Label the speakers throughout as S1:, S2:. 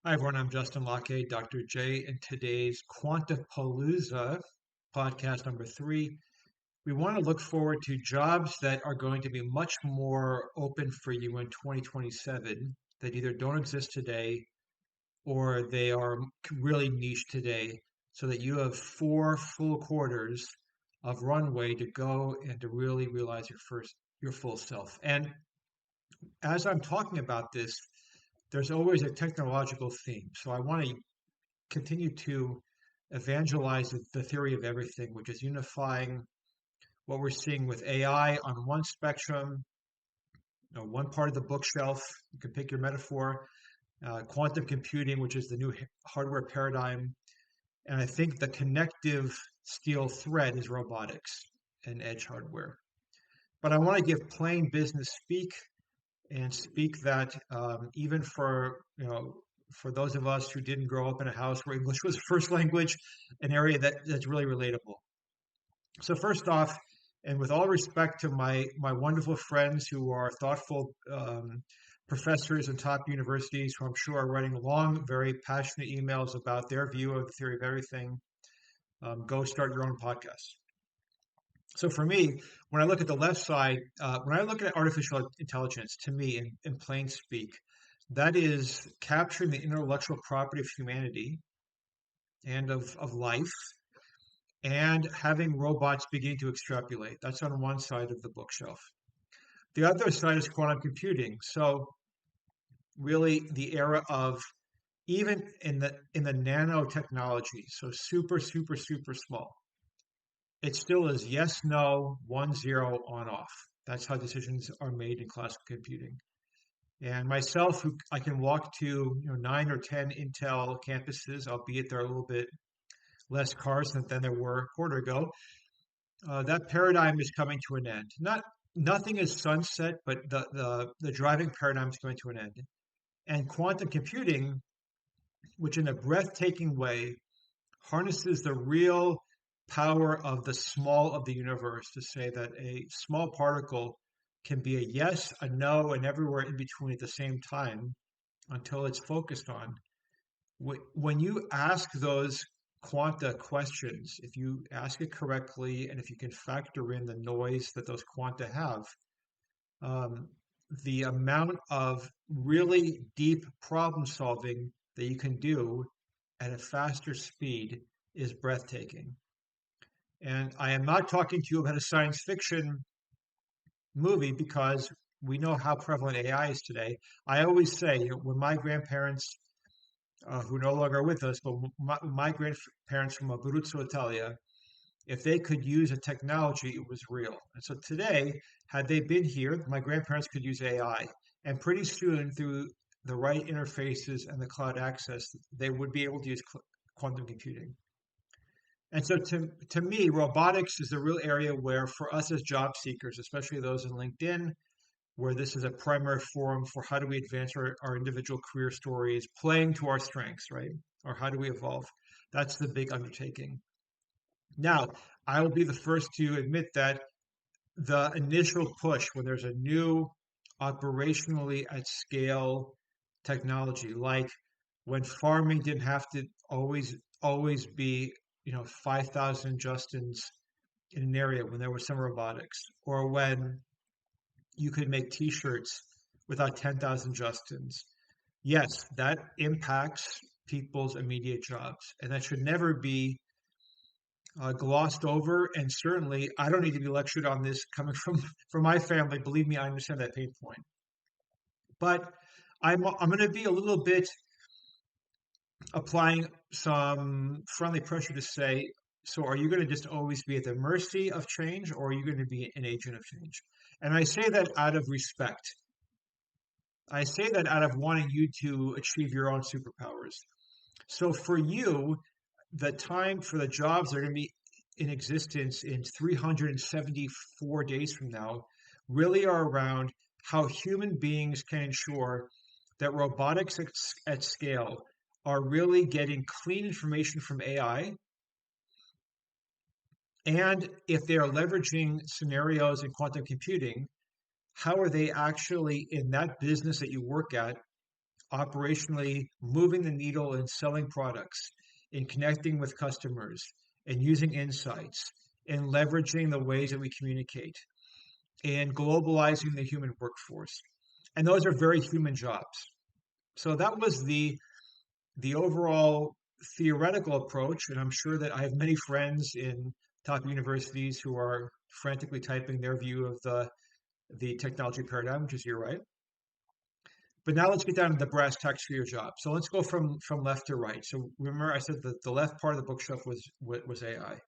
S1: Hi, everyone. I'm Justin Locke, Dr. J, and today's Quantapalooza podcast number 3. We want to look forward to jobs that are going to be much more open for you in 2027 that either don't exist today or they are really niche today, so that you have 4 full quarters of runway to go and to really realize your full self. And as I'm talking about this, there's always a technological theme. So I want to continue to evangelize the theory of everything, which is unifying what we're seeing with AI on one spectrum, one part of the bookshelf. You can pick your metaphor. Quantum computing, which is the new hardware paradigm, and I think the connective steel thread is robotics and edge hardware. But I want to give plain business speak and speak that even for those of us who didn't grow up in a house where English was first language, an area that's really relatable. So first off, and with all respect to my wonderful friends who are thoughtful professors in top universities, who I'm sure are writing long, very passionate emails about their view of the theory of everything, go start your own podcast. So for me, when I look at the left side, when I look at artificial intelligence, to me, in plain speak, that is capturing the intellectual property of humanity and of life, and having robots beginning to extrapolate. That's on one side of the bookshelf. The other side is quantum computing. So really the era of, even in the nanotechnology, so super, super, super small. It still is yes, no, 1, 0, on, off. That's how decisions are made in classical computing. And myself, who I can walk to 9 or 10 Intel campuses, albeit they're a little bit less cars than there were a quarter ago. That paradigm is coming to an end. Nothing is sunset, but the driving paradigm is coming to an end. And quantum computing, which in a breathtaking way harnesses the real power of the small of the universe, to say that a small particle can be a yes, a no, and everywhere in between at the same time until it's focused on. When you ask those quanta questions, if you ask it correctly and if you can factor in the noise that those quanta have, um, the amount of really deep problem solving that you can do at a faster speed is breathtaking. And I am not talking to you about a science fiction movie, because we know how prevalent AI is today. I always say, when my grandparents, who no longer are with us, but my grandparents from Abruzzo, Italia, if they could use a technology, it was real. And so today, had they been here, my grandparents could use AI. And pretty soon, through the right interfaces and the cloud access, they would be able to use quantum computing. And so to me, robotics is the real area where, for us as job seekers, especially those in LinkedIn, where this is a primary forum for how do we advance our individual career stories, playing to our strengths, right? Or how do we evolve? That's the big undertaking. Now, I will be the first to admit that the initial push when there's a new operationally at scale technology, like when farming didn't have to always be 5,000 Justins in an area, when there was some robotics, or when you could make t-shirts without 10,000 Justins. Yes, that impacts people's immediate jobs, and that should never be glossed over. And certainly, I don't need to be lectured on this coming from my family. Believe me, I understand that pain point. But I'm going to be a little bit applying some friendly pressure to say, so are you going to just always be at the mercy of change, or are you going to be an agent of change? And I say that out of respect. I say that out of wanting you to achieve your own superpowers. So for you, the time for the jobs that are going to be in existence in 374 days from now really are around how human beings can ensure that robotics at scale are really getting clean information from AI. And if they are leveraging scenarios in quantum computing, how are they actually, in that business that you work at, operationally moving the needle in selling products, in connecting with customers, and using insights, and leveraging the ways that we communicate, and globalizing the human workforce. And those are very human jobs. So that was the overall theoretical approach, and I'm sure that I have many friends in top universities who are frantically typing their view of the technology paradigm, which is you're right. But now let's get down to the brass tacks for your job. So let's go from left to right. So remember, I said that the left part of the bookshelf was AI.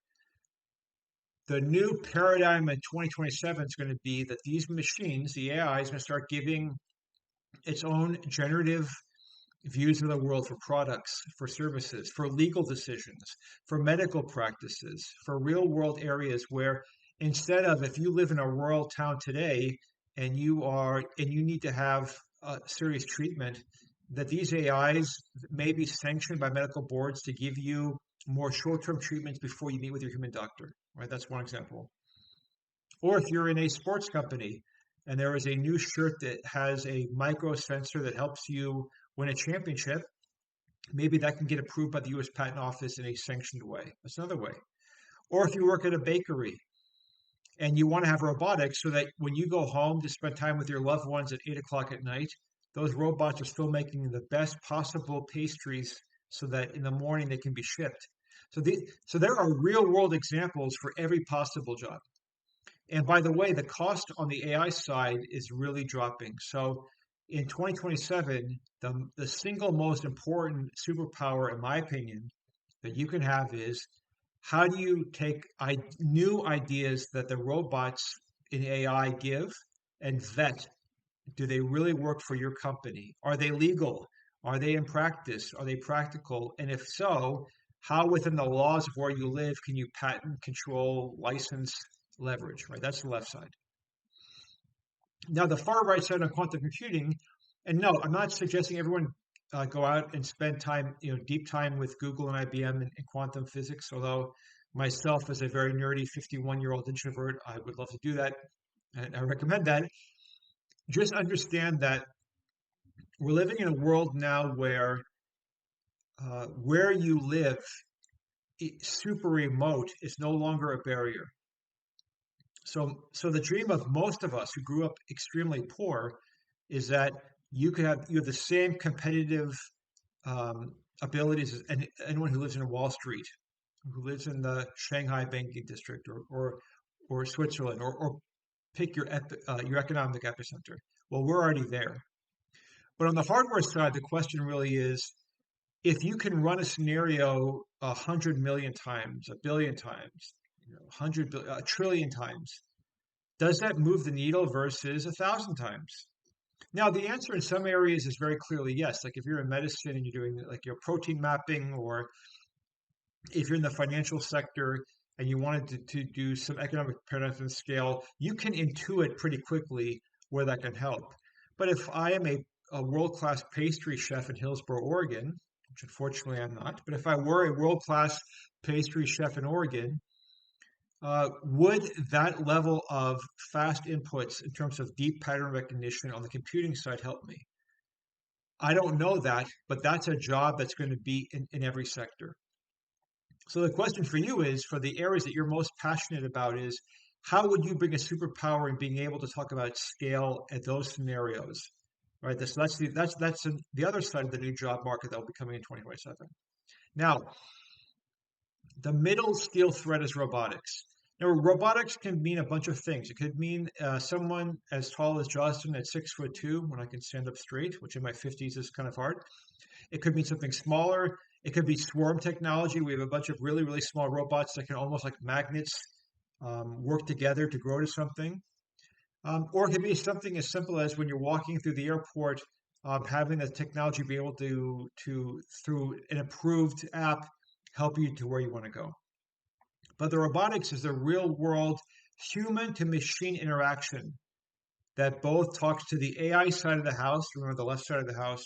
S1: The new paradigm in 2027 is going to be that these machines, the AI, is going to start giving its own generative views of the world for products, for services, for legal decisions, for medical practices, for real world areas where instead of if you live in a rural town today and you need to have serious treatment, that these AIs may be sanctioned by medical boards to give you more short-term treatments before you meet with your human doctor, right? That's one example. Or if you're in a sports company and there is a new shirt that has a micro sensor that helps you win a championship, maybe that can get approved by the US Patent Office in a sanctioned way. That's another way. Or if you work at a bakery and you want to have robotics so that when you go home to spend time with your loved ones at 8 o'clock at night, those robots are still making the best possible pastries so that in the morning they can be shipped. So there are real world examples for every possible job. And by the way, the cost on the AI side is really dropping. So in 2027, the single most important superpower, in my opinion, that you can have is how do you take new ideas that the robots in AI give and vet? Do they really work for your company? Are they legal? Are they in practice? Are they practical? And if so, how within the laws of where you live can you patent, control, license, leverage, right? That's the left side. Now, the far right side on quantum computing, and no, I'm not suggesting everyone go out and spend time, deep time with Google and IBM and quantum physics, although myself, as a very nerdy 51-year-old introvert, I would love to do that, and I recommend that. Just understand that we're living in a world now where you live, super remote, is no longer a barrier. So the dream of most of us who grew up extremely poor is that you have the same competitive abilities as anyone who lives in Wall Street, who lives in the Shanghai banking district or Switzerland or pick your economic epicenter. Well, we're already there. But on the hardware side, the question really is if you can run a scenario 100 million times, a billion times, 100 billion, a trillion times, does that move the needle versus 1,000 times? Now, the answer in some areas is very clearly yes. Like if you're in medicine and you're doing like your protein mapping, or if you're in the financial sector and you wanted to do some economic paradigm scale, you can intuit pretty quickly where that can help. But if I am a world-class pastry chef in Hillsboro, Oregon, which unfortunately I'm not, but if I were a world-class pastry chef in Oregon, would that level of fast inputs in terms of deep pattern recognition on the computing side help me? I don't know that, but that's a job that's going to be in every sector. So the question for you is, for the areas that you're most passionate about, is how would you bring a superpower in being able to talk about scale at those scenarios? Right. That's the other side of the new job market that will be coming in 2027. Now, the middle steel thread is robotics. Now, robotics can mean a bunch of things. It could mean someone as tall as Justin at 6'2" when I can stand up straight, which in my 50s is kind of hard. It could mean something smaller. It could be swarm technology. We have a bunch of really, really small robots that can almost like magnets work together to grow to something. Or it could be something as simple as when you're walking through the airport, having the technology be able to through an approved app, help you to where you want to go. But the robotics is the real world human to machine interaction that both talks to the AI side of the house, remember the left side of the house,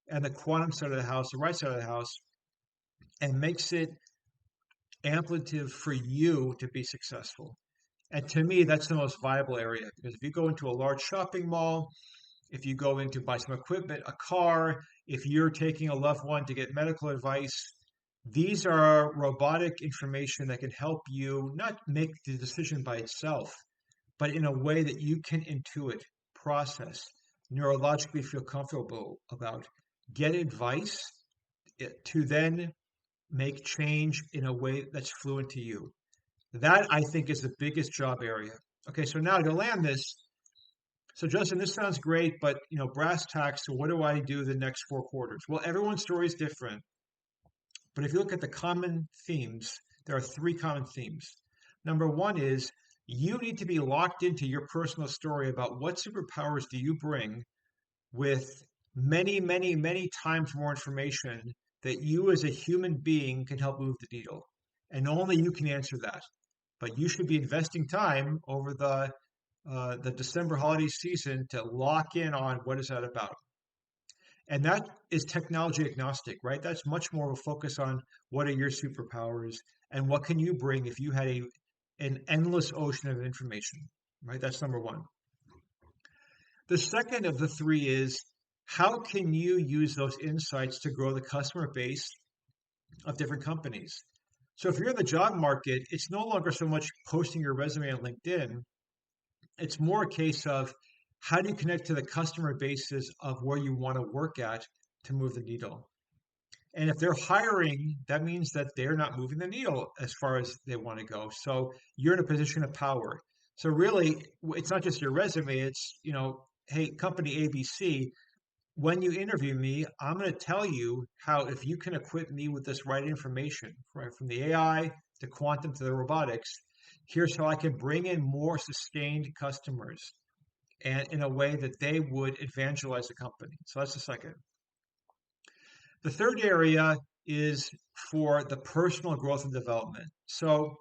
S1: and the quantum side of the house, the right side of the house, and makes it amplitude for you to be successful. And to me, that's the most viable area because if you go into a large shopping mall if you go in to buy some equipment, a car, if you're taking a loved one to get medical advice, these are robotic information that can help you not make the decision by itself, but in a way that you can intuit, process, neurologically feel comfortable about, get advice to then make change in a way that's fluent to you. That I think is the biggest job area. Okay, so now to land this, so Justin, this sounds great, but brass tacks. So what do I do the next 4 quarters? Well, everyone's story is different, but if you look at the common themes, there are 3 common themes. Number one is you need to be locked into your personal story about what superpowers do you bring with many, many, many times more information that you as a human being can help move the needle. And only you can answer that. But you should be investing time over the December holiday season to lock in on what is that about. And that is technology agnostic, right? That's much more of a focus on what are your superpowers and what can you bring if you had an endless ocean of information, right? That's number one. The second of the 3 is how can you use those insights to grow the customer base of different companies? So if you're in the job market, it's no longer so much posting your resume on LinkedIn. It's more a case of how do you connect to the customer bases of where you want to work at to move the needle. And if they're hiring, that means that they're not moving the needle as far as they want to go. So you're in a position of power. So really, it's not just your resume. It's, hey, company ABC, when you interview me, I'm going to tell you how if you can equip me with this right information, right, from the AI to quantum to the robotics, here's how I can bring in more sustained customers and in a way that they would evangelize the company. So that's the second. The third area is for the personal growth and development. So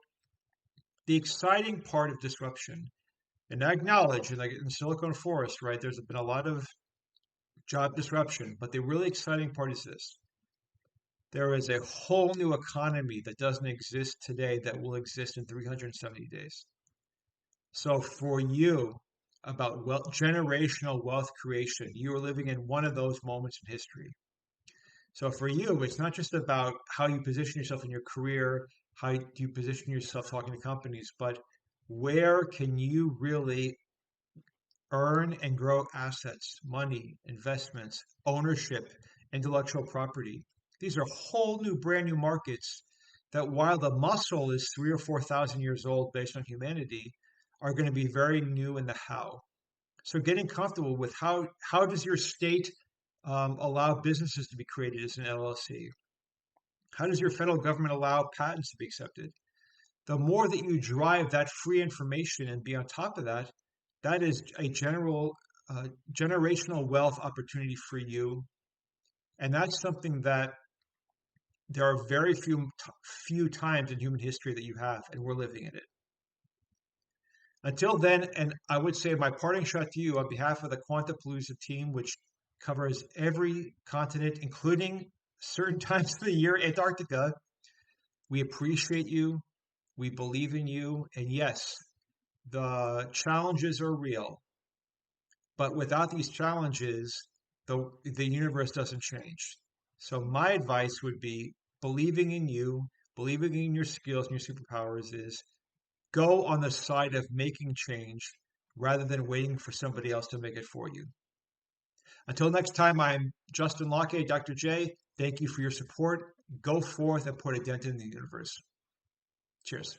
S1: the exciting part of disruption, and I acknowledge, like in Silicon Forest, right, there's been a lot of job disruption, but the really exciting part is this. There is a whole new economy that doesn't exist today that will exist in 370 days. So for you, about generational wealth creation, you are living in one of those moments in history. So for you, it's not just about how you position yourself in your career, how do you position yourself talking to companies, but where can you really earn and grow assets, money, investments, ownership, intellectual property. These are whole new, brand new markets that, while the muscle is 3 or 4 thousand years old based on humanity, are going to be very new in the how. So getting comfortable with how does your state allow businesses to be created as an LLC? How does your federal government allow patents to be accepted? The more that you drive that free information and be on top of that, that is a generational wealth opportunity for you. And that's something that there are very few times in human history that you have, and we're living in it. Until then, and I would say my parting shot to you on behalf of the Quantapalooza team, which covers every continent, including certain times of the year, Antarctica, we appreciate you. We believe in you. And yes, the challenges are real. But without these challenges, the universe doesn't change. So my advice would be believing in you, believing in your skills and your superpowers is go on the side of making change rather than waiting for somebody else to make it for you. Until next time, I'm Justin Locke, Dr. J. Thank you for your support. Go forth and put a dent in the universe. Cheers.